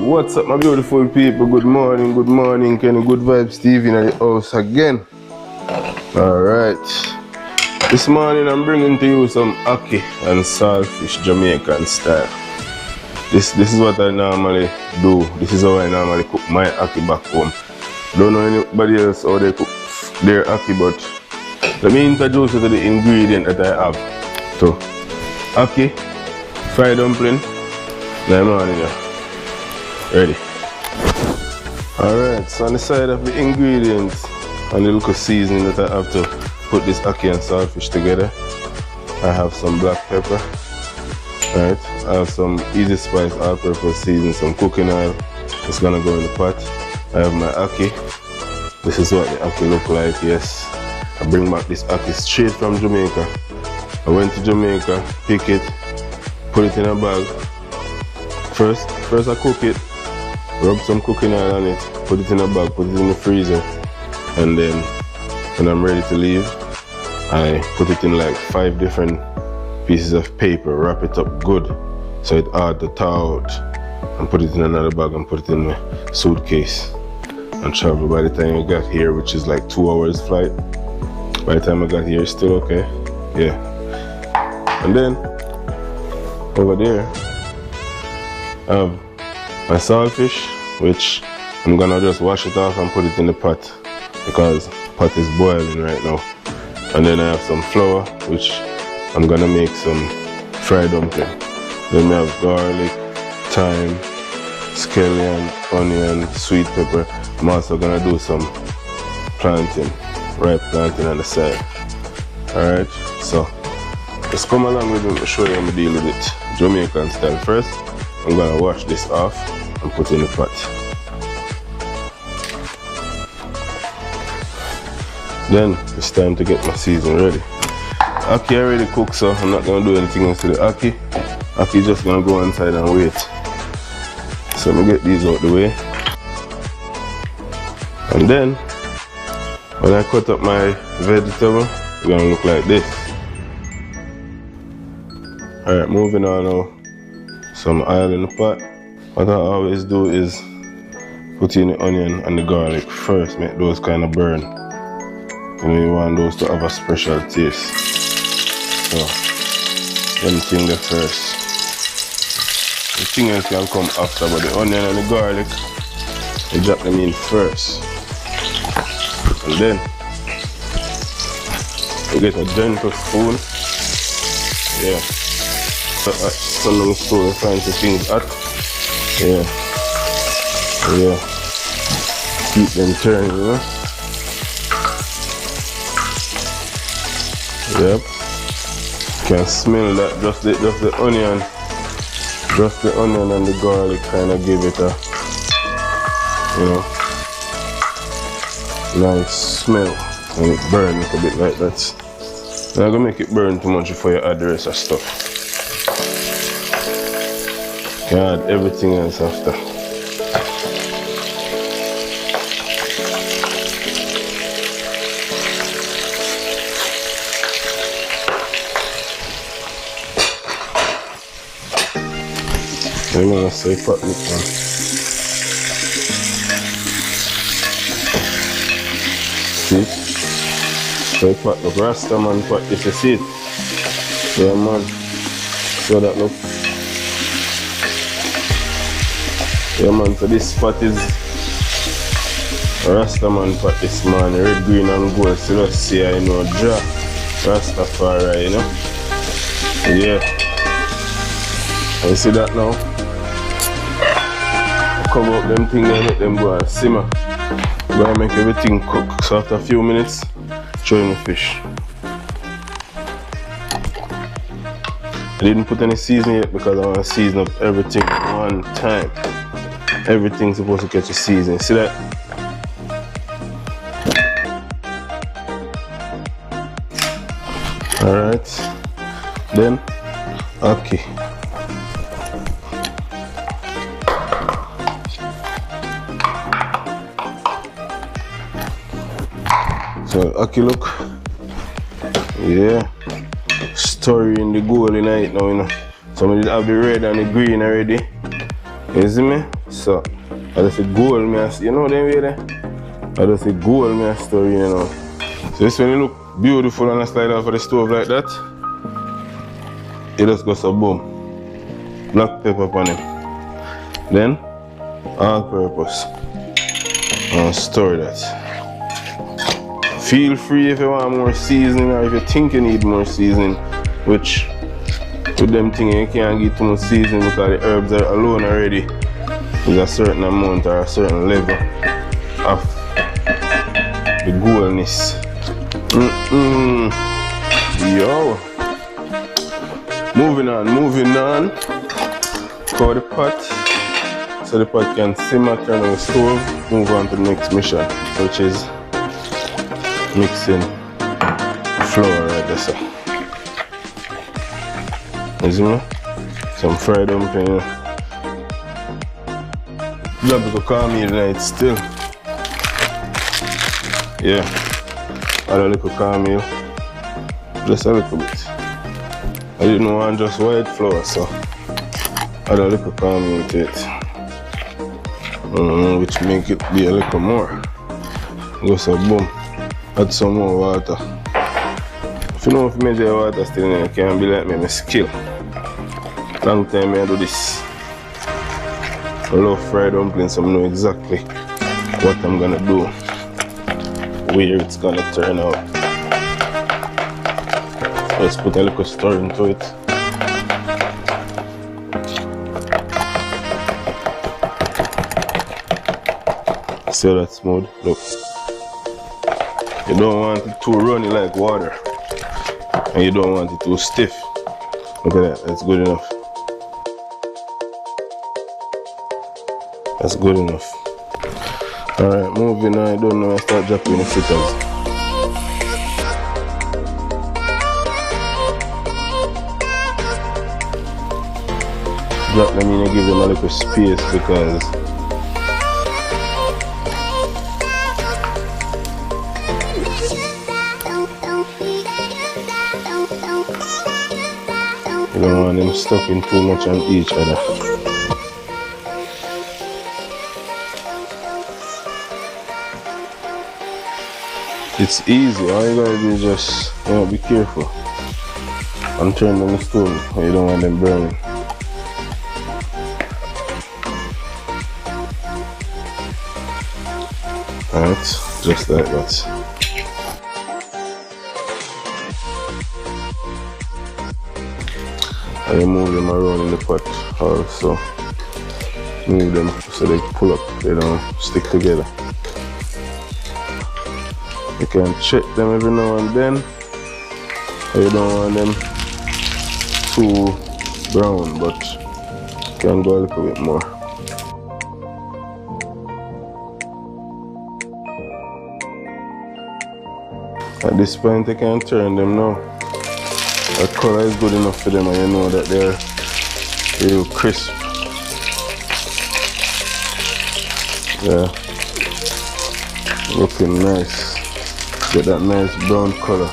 What's up, my beautiful people? Good morning, Kenny. Good vibes, Steve in the house again. Alright. This morning I'm bringing to you some ackee and saltfish Jamaican style. This is what I normally do. This is how I normally cook my ackee back home. Don't know anybody else how they cook their ackee, but let me introduce you to the ingredient that I have. So, ackee, fried dumpling, now morning here. Ready. Alright, so on the side of the ingredients and the little seasoning that I have to put this ackee and saltfish together, I have some black pepper. Right, I have some easy spice all-purpose seasoning, some cooking oil. It's gonna go in the pot. I have my ackee. This is what the ackee look like. Yes, I bring back this ackee straight from Jamaica. I went to Jamaica, pick it, put it in a bag. First I cook it, rub some cooking oil on it, put it in a bag, put it in the freezer, and then when I'm ready to leave, I put it in like 5 different pieces of paper, wrap it up good so it hard to thaw out, and put it in another bag and put it in my suitcase and travel. By the time I got here, which is like 2 hours flight, by the time I got here it's still okay. Yeah. And then over there I have my saltfish, which I'm gonna just wash it off and put it in the pot because the pot is boiling right now. And then I have some flour, which I'm gonna make some fried dumpling. Then we have garlic, thyme, scallion, onion, sweet pepper. I'm also gonna do some plantain, ripe plantain on the side. Alright, so just come along with me to show you how I deal with it Jamaican style. First, I'm gonna wash this off and put it in the pot. Then it's time to get my seasoning ready. Ackee already cooked, so I'm not gonna do anything else to the ackee. Ackee just gonna go inside and wait. So let me get these out the way. And then when I cut up my vegetable, it's gonna look like this. Alright, moving on now. Some oil in the pot. What I always do is put in the onion and the garlic first, make those kind of burn. You know, you want those to have a special taste. So, anything there first. The thing else can come after, but the onion and the garlic, you drop them in first. And then, you get a gentle spoon. Yeah. Some long spoon, trying to things hot. Yeah. Yeah. Keep them turning, you know. Yep. Can smell that. Just the onion. Just the onion and the garlic kind of give it a, you know, nice smell. And it burns a bit like that. You're not gonna make it burn too much before you add the rest of stuff. You can add everything else after. I'm gonna say pot it on. See? So pot look Rasta man pot if you see it. Yeah man. So that look. Yeah man, so this pot is Rasta man pot this man, red, green and gold. So let's see I know draw Rastafari, you know? Yeah. You see that now? Cover up them things and let them go and simmer. I'm gonna make everything cook. So after a few minutes, show you the fish. I didn't put any seasoning yet because I want to season up everything one time. Everything's supposed to catch a seasoning. See that? Alright. Then, ackee. So ackee look, yeah, story in the goal in it now, you know. So I did have the red and the green already. You see me? So I just say gold me, you know them way there? I just say gold me story, you know. So this when it look beautiful and I slide off of the stove like that, it just goes a boom. Black pepper on it. Then all purpose. And store that. Feel free if you want more seasoning or if you think you need more seasoning, which with them things you can't get too much seasoning because the herbs are alone already. There's a certain amount or a certain level of the goodness. Yo. Moving on. Cover the pot so the pot can simmer, turn on the stove, move on to the next mission, which is mixing flour right there. So. You see me? Some fried dumpling. Drop it to cornmeal tonight still. Yeah. Add a little cornmeal. Just a little bit. I didn't want just white flour, so add a little cornmeal to it. Which make it be a little more. Go so boom. Add some more water. If you know if you measure water still in it, it can be like me, my skill. Long time I do this. I love fried dumplings, so I know exactly what I'm gonna do, where it's gonna turn out. Let's put a little stir into it. See how that's smooth? Look. You don't want it too runny like water. And you don't want it too stiff. Look at that, that's good enough. That's good enough. Alright, moving on. I don't know, I start dropping the fritters. Drop them in and give them a little space because you don't want them stuck in too much on each other. It's easy, all you gotta do is just, be careful and turn on the stove when you don't want them burning. Alright, just like that. I move them around in the pot also. Move them so they pull up, they don't stick together. You can check them every now and then. You don't want them too brown, but you can go a little bit more. At this point, you can turn them now. The color is good enough for them, and you know that they're real crisp. Yeah, looking nice. Get that nice brown color.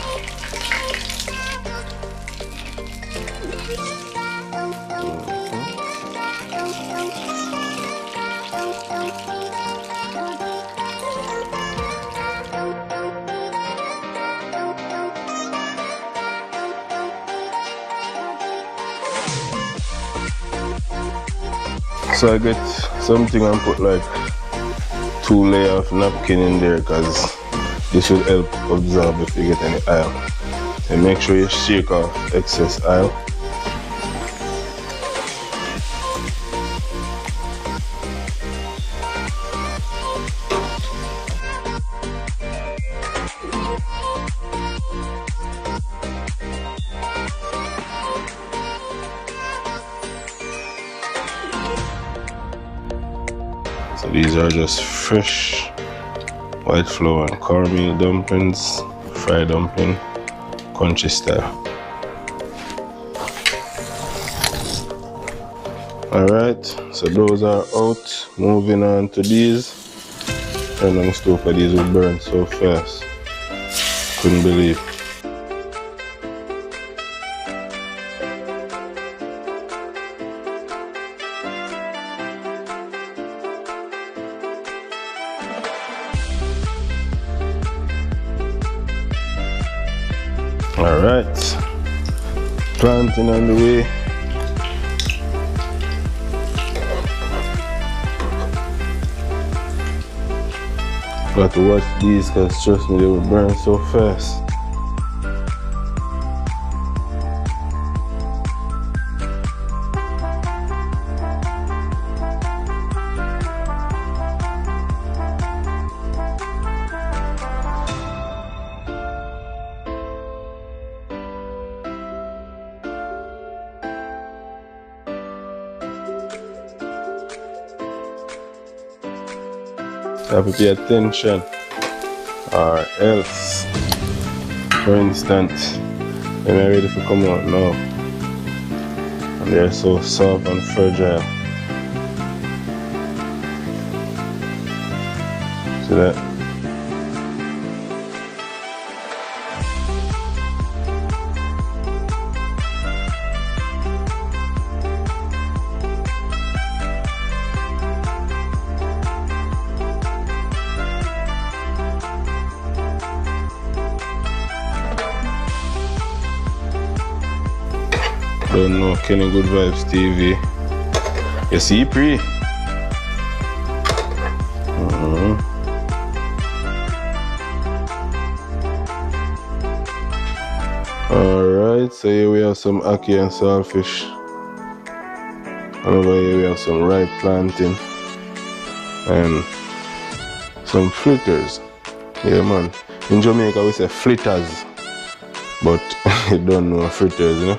So I get something and put like 2 layers of napkin in there because this will help absorb if you get any oil. And make sure you shake off excess oil. So these are just fresh white flour and cornmeal dumplings, fried dumpling, country style. Alright, so those are out. Moving on to these. Turn on the stove for these will burn so fast. Couldn't believe. Alright, planting on the way. Got to watch these because trust me, they will burn so fast. Have to pay attention, or else, for instance, when they're ready to come out now, and they're so soft and fragile. See that? Don't know Kenny Good Vibes TV. You see pre? Alright, so here we have some ackee and saltfish. And over here we have some ripe plantain and some fritters. Yeah man. In Jamaica we say fritters, but you don't know fritters, you know?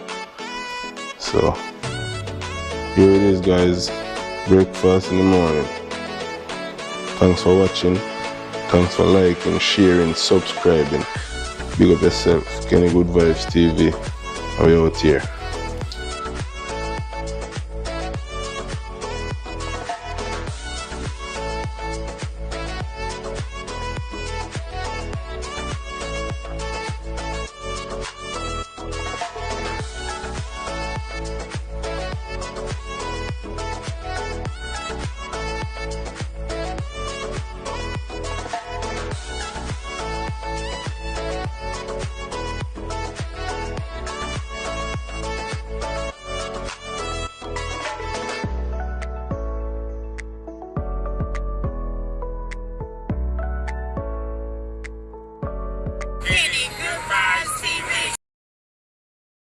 So here it is guys, breakfast in the morning. Thanks for watching, thanks for liking, sharing, subscribing. Big up yourself, Kenny Good Vibes TV, and we out here.